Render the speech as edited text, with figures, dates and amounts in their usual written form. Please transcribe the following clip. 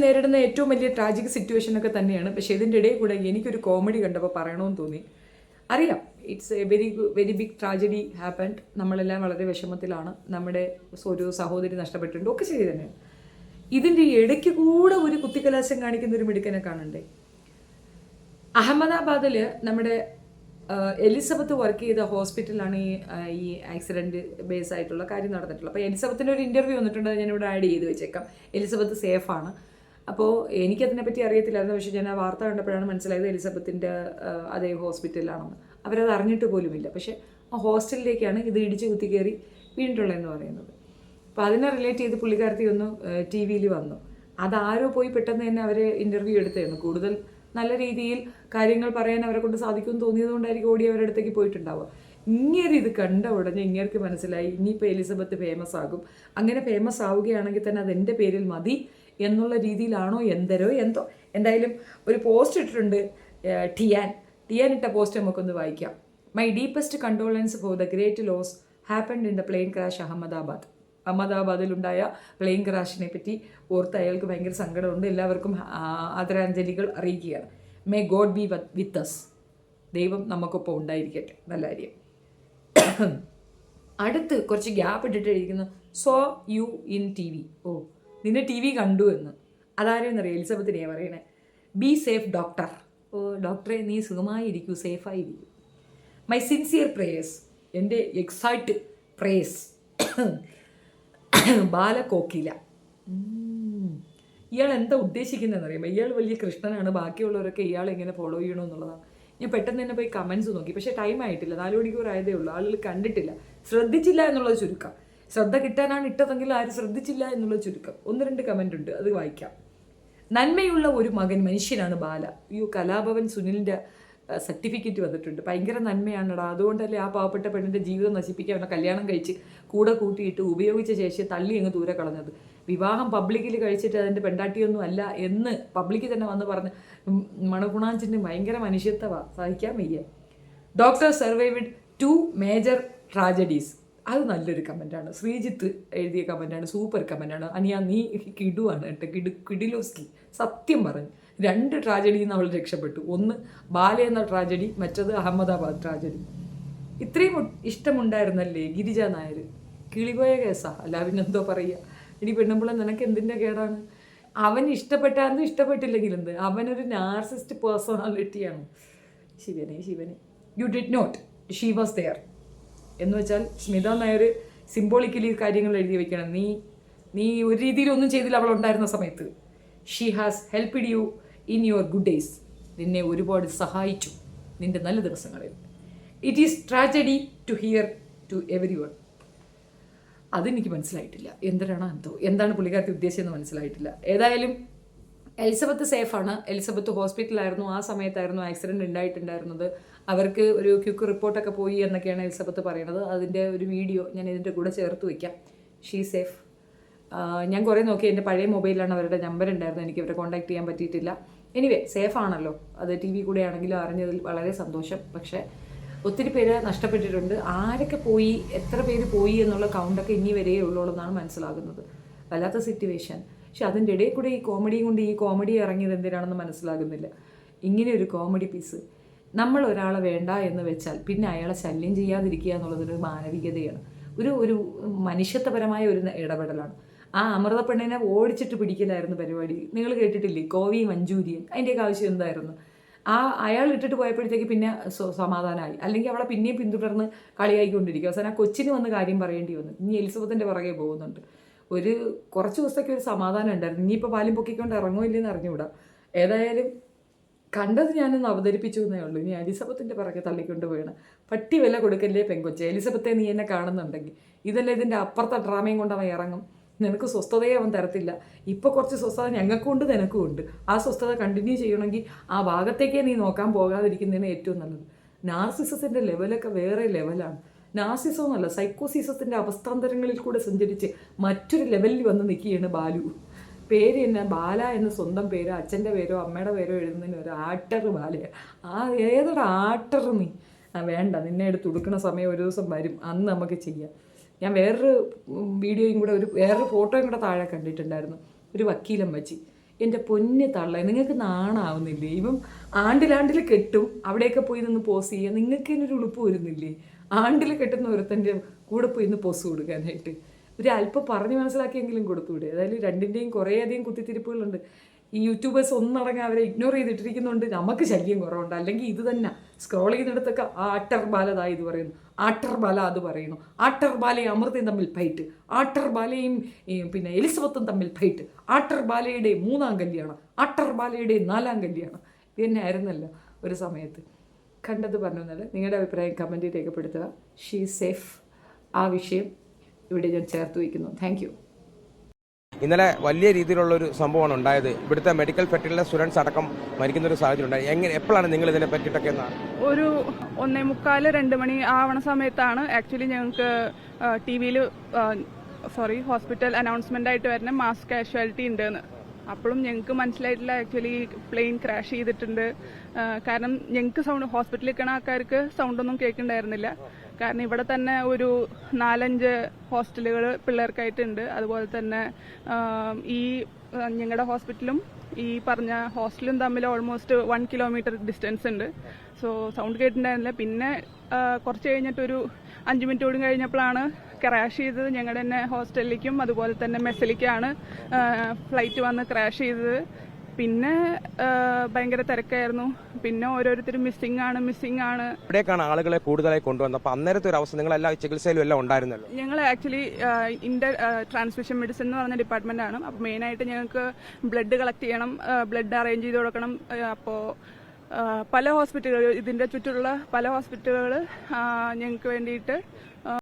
നേരിടുന്ന ഏറ്റവും വലിയ ട്രാജിക് സിറ്റുവേഷനൊക്കെ തന്നെയാണ്. പക്ഷേ ഇതിൻ്റെ ഇടയിൽ കൂടെ എനിക്കൊരു കോമഡി കണ്ടപ്പോൾ പറയണമെന്ന് തോന്നി. അറിയാം, it's a very big tragedy happened. നമ്മളെല്ലാം വളരെ വിഷമത്തിലാണ്. നമ്മുടെ ഒരു സഹോദരി നഷ്ടപ്പെട്ടിട്ടുണ്ട്, ഒക്കെ ശരി തന്നെയാണ്. ഇതിൻ്റെ ഇടയ്ക്ക് കൂടെ ഒരു കുത്തിക്കലാശം കാണിക്കുന്ന ഒരു മിടുക്കനെ കാണണ്ടേ. അഹമ്മദാബാദിൽ നമ്മുടെ എലിസബത്ത് വർക്ക് ചെയ്ത ഹോസ്പിറ്റലാണ് ഈ ആക്സിഡൻറ്റ് ബേസ് ആയിട്ടുള്ള കാര്യം നടന്നിട്ടുള്ളത്. അപ്പോൾ എലിസബത്തിൻ്റെ ഒരു ഇൻ്റർവ്യൂ വന്നിട്ടുണ്ട്, ഞാനിവിടെ ആഡ് ചെയ്ത് വെച്ചേക്കാം. എലിസബത്ത് സേഫാണ്. അപ്പോൾ എനിക്കതിനെപ്പറ്റി അറിയത്തില്ലായിരുന്നു. പക്ഷേ ഞാൻ ആ വാർത്ത കണ്ടപ്പോഴാണ് മനസ്സിലായത് എലിസബത്തിൻ്റെ അതേ ഹോസ്പിറ്റലിലാണെന്ന്. അവരത് അറിഞ്ഞിട്ട് പോലുമില്ല. പക്ഷേ ആ ഹോസ്റ്റലിലേക്കാണ് ഇത് ഇടിച്ച് കുത്തി കയറി വീണിട്ടുള്ളതെന്ന് പറയുന്നത്. അപ്പോൾ അതിനെ റിലേറ്റ് ചെയ്ത് പുള്ളിക്കാരത്തി ഒന്ന് ടി വിയിൽ വന്നു. അതാരോ പോയി പെട്ടെന്ന് തന്നെ അവരെ ഇൻ്റർവ്യൂ എടുത്തായിരുന്നു. കൂടുതൽ നല്ല രീതിയിൽ കാര്യങ്ങൾ പറയാൻ അവരെ കൊണ്ട് സാധിക്കുമെന്ന് തോന്നിയതുകൊണ്ടായിരിക്കും ഓടി അവരുടെ അടുത്തേക്ക് പോയിട്ടുണ്ടാവുക. ഇങ്ങനെ ഇത് കണ്ട ഉടനെ ഇങ്ങേർക്ക് മനസ്സിലായി ഇനിയിപ്പോൾ എലിസബത്ത് ഫേമസ് ആകും. അങ്ങനെ ഫേമസ് ആവുകയാണെങ്കിൽ തന്നെ അത് എൻ്റെ പേരിൽ മതി എന്നുള്ള രീതിയിലാണോ എന്തോ. എന്തായാലും ഒരു പോസ്റ്റ് ഇട്ടിട്ടുണ്ട് ടിയാൻ ഇട്ട പോസ്റ്റ് നമുക്കൊന്ന് വായിക്കാം. My deepest condolences for the great loss happened in the plane crash അഹമ്മദാബാദിലുണ്ടായ പ്ലെയിൻ ക്രാഷിനെ പറ്റി ഓർത്ത് അയാൾക്ക് ഭയങ്കര സങ്കടമുണ്ട്. എല്ലാവർക്കും ആദരാഞ്ജലികൾ അറിയിക്കുകയാണ്. May god be with us. ദൈവം നമുക്കൊപ്പം ഉണ്ടായിരിക്കട്ടെ. നല്ല കാര്യം. അടുത്ത് കുറച്ച് ഗ്യാപ്പ് ഇട്ടിട്ട് എഴുതിക്കുന്നു so you in T V. ഓ, നിന്നെ ടി വി കണ്ടു എന്ന്. അതാരെന്നറിയാം? എലിസബത്തിനെയാണ് പറയണേ. Be safe doctor. ഓ ഡോക്ടറെ, നീ സുഖമായിരിക്കൂ, സേഫായിരിക്കൂ. My sincere prayers. എൻ്റെ എക്സൈറ്റ് പ്രേയേഴ്സ്. ബാലകോക്കില. ഇയാൾ എന്താ ഉദ്ദേശിക്കുന്നതെന്ന് അറിയുമ്പോൾ ഇയാൾ വലിയ കൃഷ്ണനാണ്, ബാക്കിയുള്ളവരൊക്കെ ഇയാൾ എങ്ങനെ ഫോളോ ചെയ്യണമെന്നുള്ളതാണ്. ഞാൻ പെട്ടെന്ന് തന്നെ പോയി കമൻസ് നോക്കി. പക്ഷേ ടൈം ആയിട്ടില്ല, 4 മണിക്കൂർ ആയതേ ഉള്ളൂ. ആളുകൾ കണ്ടിട്ടില്ല, ശ്രദ്ധിച്ചില്ല എന്നുള്ളത് ചുരുക്കം. ശ്രദ്ധ കിട്ടാനാണ് ഇട്ടതെങ്കിൽ ആരും ശ്രദ്ധിച്ചില്ല എന്നുള്ളത് ചുരുക്കം. 1-2 കമൻ്റ് ഉണ്ട്, അത് വായിക്കാം. നന്മയുള്ള ഒരു മനുഷ്യനാണ് ബാല. കലാഭവൻ സുനിലിൻ്റെ സർട്ടിഫിക്കറ്റ് വന്നിട്ടുണ്ട്. ഭയങ്കര നന്മയാണടാ. അതുകൊണ്ടല്ലേ ആ പാവപ്പെട്ട പെണ്ണിൻ്റെ ജീവിതം നശിപ്പിക്കാൻ അവനെ കല്യാണം കഴിച്ച് കൂടെ കൂട്ടിയിട്ട് ഉപയോഗിച്ച ശേഷം തള്ളി അങ്ങ് ദൂരെ കളഞ്ഞത്. വിവാഹം പബ്ലിക്കിൽ കഴിച്ചിട്ട് അതിൻ്റെ പെണ്ടാട്ടിയൊന്നും അല്ല എന്ന് പബ്ലിക്കിൽ തന്നെ വന്ന് പറഞ്ഞ് മണഗുണാഞ്ചിൻ്റെ ഭയങ്കര മനുഷ്യത്വമാണ്, സഹിക്കാൻ വയ്യ. Doctor survived 2 major tragedies. അത് നല്ലൊരു കമൻറ്റാണ്. ശ്രീജിത്ത് എഴുതിയ കമൻറ്റാണ്, സൂപ്പർ കമൻറ്റാണ്. അനിയാ നീ കിടുവാണ് കേട്ടോ, കിടിലോസ്കി. സത്യം പറഞ്ഞു, 2 ട്രാജഡിയിൽ നിന്ന് അവൾ രക്ഷപ്പെട്ടു. ഒന്ന് ബാല എന്ന ട്രാജഡി, മറ്റത് അഹമ്മദാബാദ് ട്രാജഡി. ഇത്രയും ഇഷ്ടമുണ്ടായിരുന്നല്ലേ ഗിരിജ നായർ. കിളിപോയ കേസാ, അല്ല പിന്നെന്തോ പറയുക. ഇനി പെണ്ണുമ്പോൾ നിനക്ക് എന്തിൻ്റെ കേടാണ്? അവൻ ഇഷ്ടപ്പെട്ടാന്ന് ഇഷ്ടപ്പെട്ടില്ലെങ്കിൽ എന്ത്? അവനൊരു നാർസിസ്റ്റ് പേഴ്സണാലിറ്റിയാണ്. ശിവനെ you did not, she was there എന്ന് വെച്ചാൽ സ്മിത നായർ സിംബോളിക്കലി കാര്യങ്ങൾ എഴുതി വയ്ക്കണം. നീ ഒരു രീതിയിലൊന്നും ചെയ്തില്ല അവൾ ഉണ്ടായിരുന്ന സമയത്ത്. She has helped you in your good days. നിന്നെ ഒരുപാട് സഹായിച്ചു നിൻ്റെ നല്ല ദിവസങ്ങളിൽ. It is tragedy to hear to everyone. അതെനിക്ക് മനസ്സിലായിട്ടില്ല, എന്താണ് പുള്ളിക്കാരത്തി ഉദ്ദേശിച്ചതെന്ന് മനസ്സിലായിട്ടില്ല. ഏതായാലും എലിസബത്ത് സേഫാണ്. എലിസബത്ത് ഹോസ്പിറ്റലായിരുന്നു. ആ സമയത്തായിരുന്നു ആക്സിഡൻറ്റ് ഉണ്ടായിട്ടുണ്ടായിരുന്നത്. അവർക്ക് ഒരു ക്വിക്ക് റിപ്പോർട്ടൊക്കെ പോയി എന്നൊക്കെയാണ് എലിസബത്ത് പറയുന്നത്. അതിൻ്റെ ഒരു വീഡിയോ ഞാൻ ഇതിൻ്റെ കൂടെ ചേർത്ത് വയ്ക്കാം. She safe. ഞാൻ കുറേ നോക്കി, എൻ്റെ പഴയ മൊബൈലിലാണ് അവരുടെ നമ്പർ ഉണ്ടായിരുന്നത്. എനിക്ക് അവരെ കോൺടാക്ട് ചെയ്യാൻ പറ്റിയിട്ടില്ല. എനിവേ സേഫാണല്ലോ. അത് ടി വി കൂടെ ആണെങ്കിലും അറിഞ്ഞതിൽ വളരെ സന്തോഷം. പക്ഷേ ഒത്തിരി പേര് നഷ്ടപ്പെട്ടിട്ടുണ്ട്. ആരൊക്കെ പോയി, എത്ര പേര് പോയി എന്നുള്ള കൗണ്ടൊക്കെ ഇനി വരെയേ ഉള്ളൂന്നാണ് മനസ്സിലാകുന്നത്. വല്ലാത്ത സിറ്റുവേഷൻ. പക്ഷെ അതിൻ്റെ ഇടയിൽ കൂടെ ഈ കോമഡിയും കൊണ്ട് ഈ കോമഡി ഇറങ്ങിയത് എന്തിനാണെന്ന് മനസ്സിലാകുന്നില്ല. ഇങ്ങനെ ഒരു കോമഡി പീസ്. നമ്മൾ ഒരാളെ വേണ്ട എന്ന് വെച്ചാൽ പിന്നെ അയാളെ ശല്യം ചെയ്യാതിരിക്കുക എന്നുള്ളതൊരു മാനവികതയാണ്, ഒരു മനുഷ്യത്വപരമായ ഒരു ഇടപെടലാണ്. ആ അമൃത പെണ്ണിനെ ഓടിച്ചിട്ട് പിടിക്കലായിരുന്നു പരിപാടി. നിങ്ങൾ കേട്ടിട്ടില്ലേ കോവി മഞ്ചൂരിയൻ? അതിൻ്റെയൊക്കെ ആവശ്യം എന്തായിരുന്നു? അയാൾ ഇട്ടിട്ട് പോയപ്പോഴത്തേക്ക് പിന്നെ സമാധാനമായി. അല്ലെങ്കിൽ അവളെ പിന്നെയും പിന്തുടർന്ന് കളിയായിക്കൊണ്ടിരിക്കും. അവസാനം ആ കൊച്ചിന് വന്ന് കാര്യം പറയേണ്ടി വന്നു. ഇനി എലിസബത്തിൻ്റെ പുറകെ പോകുന്നുണ്ട്. കുറച്ച് ദിവസത്തേക്ക് ഒരു സമാധാനം ഉണ്ടായിരുന്നു. ഇനിയിപ്പോൾ പാലും പൊക്കിക്കൊണ്ട് ഇറങ്ങുമില്ലെന്ന് അറിഞ്ഞുകൂടാ. ഏതായാലും കണ്ടത് ഞാനൊന്ന് അവതരിപ്പിച്ചു എന്നേ ഉള്ളൂ. ഇനി എലിസബത്തിൻ്റെ പുറകെ തള്ളിക്കൊണ്ട് പോയാണ്. പട്ടി വില കൊടുക്കല്ലേ പെങ്കൊച്ചെ. എലിസബത്തെ നീ എന്നെ കാണുന്നുണ്ടെങ്കിൽ ഇതല്ല ഇതിൻ്റെ അപ്പുറത്തെ ഡ്രാമയും കൊണ്ട് അവൻ ഇറങ്ങും. നിനക്ക് സ്വസ്ഥതയെ അവൻ തരത്തില്ല. ഇപ്പോൾ കുറച്ച് സ്വസ്ഥത ഞങ്ങൾക്കും ഉണ്ട്, നിനക്കും ഉണ്ട്. ആ സ്വസ്ഥത കണ്ടിന്യൂ ചെയ്യണമെങ്കിൽ ആ ഭാഗത്തേക്കേ നീ നോക്കാൻ പോകാതിരിക്കുന്നതിന് ഏറ്റവും നല്ലത്. നാർസിസത്തിൻ്റെ ലെവലൊക്കെ വേറെ ലെവലാണ്. നാർസിസം എന്നല്ല, സൈക്കോസിസത്തിൻ്റെ അവസ്ഥാന്തരങ്ങളിൽ കൂടെ സഞ്ചരിച്ച് മറ്റൊരു ലെവലിൽ വന്ന് നിൽക്കുകയാണ് ബാലു. പേര് തന്നെ ബാല എന്ന് സ്വന്തം പേരോ അച്ഛൻ്റെ പേരോ അമ്മയുടെ പേരോ എഴുതുന്നതിന് ഒരു ആക്ടർ ബാലയാണ്. ഏതൊരു ആക്ടർ നീ? വേണ്ട, നിന്നെ എടുത്ത് ഉടുക്കുന്ന സമയം ഒരു ദിവസം വരും, അന്ന് നമുക്ക് ചെയ്യാം. ഞാൻ വേറൊരു വീഡിയോയും കൂടെ വേറൊരു ഫോട്ടോയും കൂടെ താഴെ കണ്ടിട്ടുണ്ടായിരുന്നു. ഒരു വക്കീലം വച്ച് എൻ്റെ പൊന്ന് തള്ള, നിങ്ങൾക്ക് നാണാവുന്നില്ലേ? ഇപ്പം ആണ്ടിലാണ്ടിൽ കെട്ടും, അവിടെയൊക്കെ പോയി നിന്ന് പോസ് ചെയ്യുക. നിങ്ങൾക്ക് ഇതിനൊരു ഉളുപ്പ് വരുന്നില്ലേ? ആണ്ടിൽ കെട്ടുന്ന ഒരുത്തൻ്റെ കൂടെ പോയി നിന്ന് പോസ് കൊടുക്കാനായിട്ട് ഒരു അല്പം പറഞ്ഞ് മനസ്സിലാക്കിയെങ്കിലും കൊടുത്തുകൂടെ? അതായത് രണ്ടിൻ്റെയും കുറേയധികം കുത്തിത്തിരിപ്പുകളുണ്ട്. ഈ യൂട്യൂബേഴ്സ് ഒന്നടങ്ങ് അവരെ ഇഗ്നോർ ചെയ്തിട്ടിരിക്കുന്നുണ്ട്, നമുക്ക് ശല്യം കുറവുണ്ട്. അല്ലെങ്കിൽ ഇത് തന്നെ സ്ക്രോൾ ചെയ്യുന്നിടത്തൊക്കെ ആട്ടർ ബാലതാ ഇത് പറയുന്നു, ആട്ടർ ബാല അത് പറയുന്നു, ആട്ടർ ബാലയും അമൃതയും തമ്മിൽ ഫൈറ്റ്, ആട്ടർ ബാലയും പിന്നെ എലിസബത്തും തമ്മിൽ ഫൈറ്റ്, ആട്ടർ ബാലയുടെ 3-ാം കല്യാണം, ആട്ടർ ബാലയുടെ 4-ാം കല്യാണം. ഇത് തന്നെ ആയിരുന്നല്ലോ ഒരു സമയത്ത്. കണ്ടത് പറഞ്ഞു എന്നല്ല, നിങ്ങളുടെ അഭിപ്രായം കമൻറ്റിൽ രേഖപ്പെടുത്തുക. She safe. ആ വിഷയം ഇവിടെ ഞാൻ ചേർത്ത് വയ്ക്കുന്നു. Thank you. ഇന്നലെ വലിയ രീതിയിലുള്ളൊരു സംഭവമാണ് ഉണ്ടായത്. ഇവിടുത്തെ മെഡിക്കൽ ഫെറ്റലിലെ സ്റ്റുഡൻസ് അടക്കം മരിക്കുന്നൊരു സാഹചര്യം ഉണ്ടായി. എപ്പോഴാണ് നിങ്ങൾ ഇതിനെ പറ്റിയിട്ടൊക്കെ ഒരു 1:45-2 മണി ആവണ സമയത്താണ് ആക്ച്വലി ഞങ്ങൾക്ക് ടി വിയിൽ ഹോസ്പിറ്റൽ അനൗൺസ്മെന്റ് ആയിട്ട് വരുന്ന മാസ് കാഷ്വാലിറ്റി ഉണ്ടെന്ന്. അപ്പോഴും ഞങ്ങൾക്ക് മനസ്സിലായിട്ടില്ല ആക്ച്വലി പ്ലെയിൻ ക്രാഷ് ചെയ്തിട്ടുണ്ട്. കാരണം ഞങ്ങൾക്ക് ഹോസ്പിറ്റലിൽ നിൽക്കുന്ന ആൾക്കാർക്ക് സൗണ്ടൊന്നും കേൾക്കുന്നുണ്ടായിരുന്നില്ല. കാരണം ഇവിടെ തന്നെ ഒരു 4-5 ഹോസ്റ്റലുകൾ പിള്ളേർക്കായിട്ടുണ്ട്. അതുപോലെ തന്നെ ഈ ഞങ്ങളുടെ ഹോസ്പിറ്റലും ഈ പറഞ്ഞ ഹോസ്റ്റലും തമ്മിൽ ഓൾമോസ്റ്റ് 1 കിലോമീറ്റർ ഡിസ്റ്റൻസ് ഉണ്ട്. സോ സൗണ്ട് കേട്ടിട്ടുണ്ടായിരുന്നില്ല. പിന്നെ കുറച്ച് കഴിഞ്ഞിട്ടൊരു 5 മിനിറ്റ് കൂടി കഴിഞ്ഞപ്പോഴാണ് ക്രാഷ് ചെയ്തത്. ഞങ്ങളുടെ തന്നെ ഹോസ്റ്റലിലേക്കും അതുപോലെ തന്നെ മെസ്സിലേക്കാണ് ഫ്ലൈറ്റ് വന്ന് ക്രാഷ് ചെയ്തത്. പിന്നെ ഭയങ്കര തിരക്കായിരുന്നു. പിന്നെ ഓരോരുത്തരും മിസ്സിംഗ് ആണ്. ഇവിടേക്കാണ് ആളുകളെ കൂടുതലായി കൊണ്ടുവന്നത്. അപ്പോൾ അന്നേരത്തെ ഒരു അവസ്ഥ നിങ്ങൾ എല്ലാ ചികിത്സയിലും എല്ലാം ഉണ്ടായിരുന്നല്ലോ. ഞങ്ങൾ ആക്ച്വലി ട്രാൻസ്മിഷൻ മെഡിസിൻ എന്ന് പറഞ്ഞ ഡിപ്പാർട്ട്മെന്റ് ആണ്. അപ്പോൾ മെയിനായിട്ട് ഞങ്ങൾക്ക് ബ്ലഡ് കളക്ട് ചെയ്യണം, ബ്ലഡ് അറേഞ്ച് ചെയ്ത് കൊടുക്കണം. അപ്പോൾ പല ഹോസ്പിറ്റലുകൾ, ഇതിന്റെ ചുറ്റുള്ള പല ഹോസ്പിറ്റലുകൾ ഞങ്ങൾക്ക് വേണ്ടിയിട്ട്